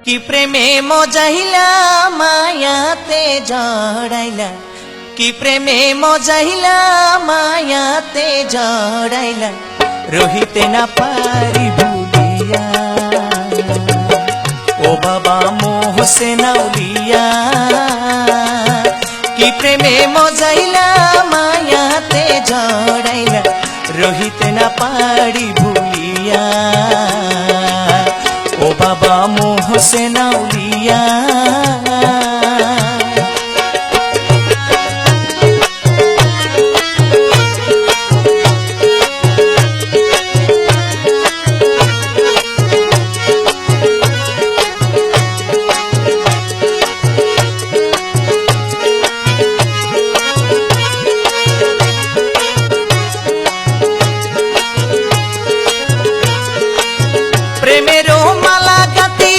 কি প্রেমে মজাইলা মায়াতে জড়াইলা, কি প্রেমে মজাইলা মায়াতে জড়াইলা, রহিতে না পারি ভুলিয়া। ও বাবা মোহসেন আউলিয়া, কি প্রেমে মজাইলা মায়াতে জড়াইলা, রহিতে না পারি ভুলিয়া। ও বাবা মোহসেন আউলিয়া। প্রেমেরও মালা গাতি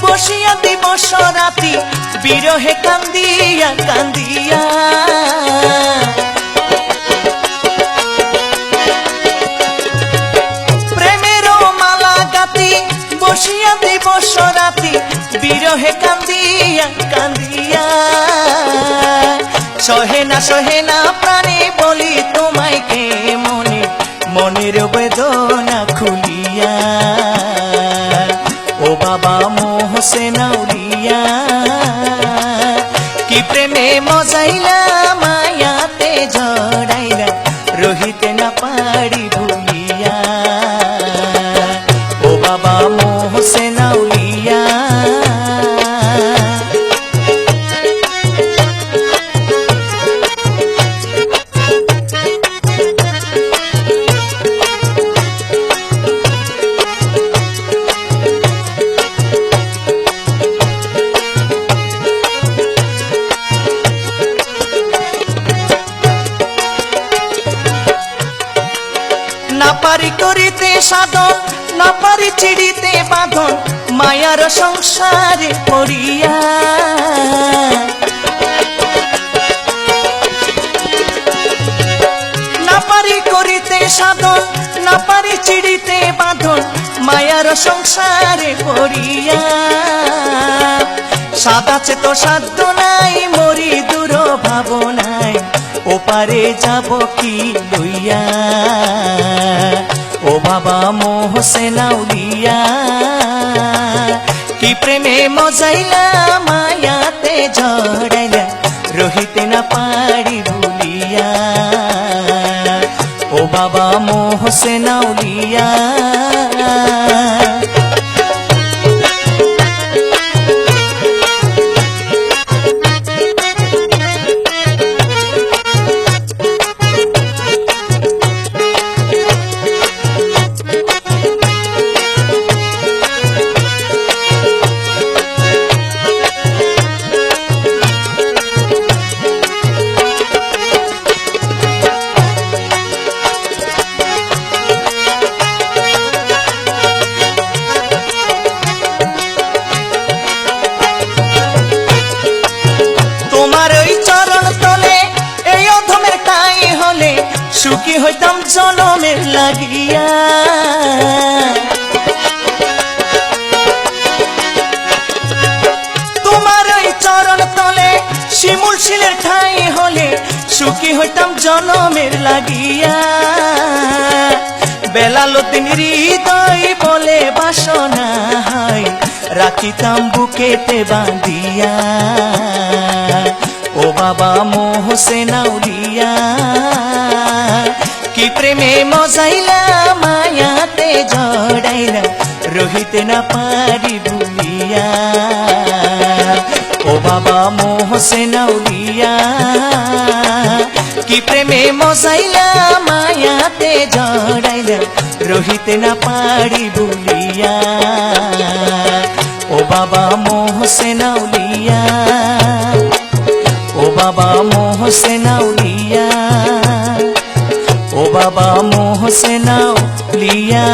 বসিয়া দিবস রাতি, বিরহে কান্দিয়া কান্দিয়া। প্রেমেরও মালা গাতি বসিয়া দিবস রাতি, বিরহে কান্দিয়া কান্দিয়া। সহে না প্রাণে বলি তোমায় কে মনে, মনের বেদনা খুলিয়া। ও বাবা মোহসেন আউলিয়া, কি প্রেমে মজাইলা মায়াতে জড়াইলা, রহিতে না পারি ভুলিয়া। ও বাবা মোহসেন আউলিয়া। না পারি করিতে সাধন, না পারি চিড়িতে বাঁধন, মায়ার সংসারে পড়িয়া। না পারি করিতে সাধন, না পারি চিড়িতে বাঁধন, মায়ার সংসারে পড়িয়া। সাদাচে তো সাধ্য নাই, মরি দূর ভাবনায়, ওপারে যাব কি লইয়া। ও বাবা মোহসেন আউলিয়া, কি প্রেমে মজাইলা মায়াতে জড়াইলা, রহিতে না পারি ভুলিয়া। ও বাবা মোহসেন আউলিয়া। সুখী হইতাম জনমের লাগিয়া। তোমার ওই চরণ তলে শিমুল শিলের ঠাই হলে, সুখী হইতাম জনমের লাগিয়া। বেলালুদ্দিন হৃদয় বলে বাসনা হয়, রাখিতাম বুকেতে বাঁধিয়া। ও বাবা মোহসেন আউলিয়া, কি প্রেমে মজাইলা মায়াতে জড়াইলা, রহিতে না পারি ভুলিয়া। ও বাবা মোহসেন আউলিয়া, কি প্রেমে মজাইলা মায়াতে জড়াইলা, রহিতে না পারি ভুলিয়া। ও বাবা মোহসেন আউলিয়া, ও বাবা মোহসেন আউলিয়া, ও বাবা মোহসেন আউলিয়া।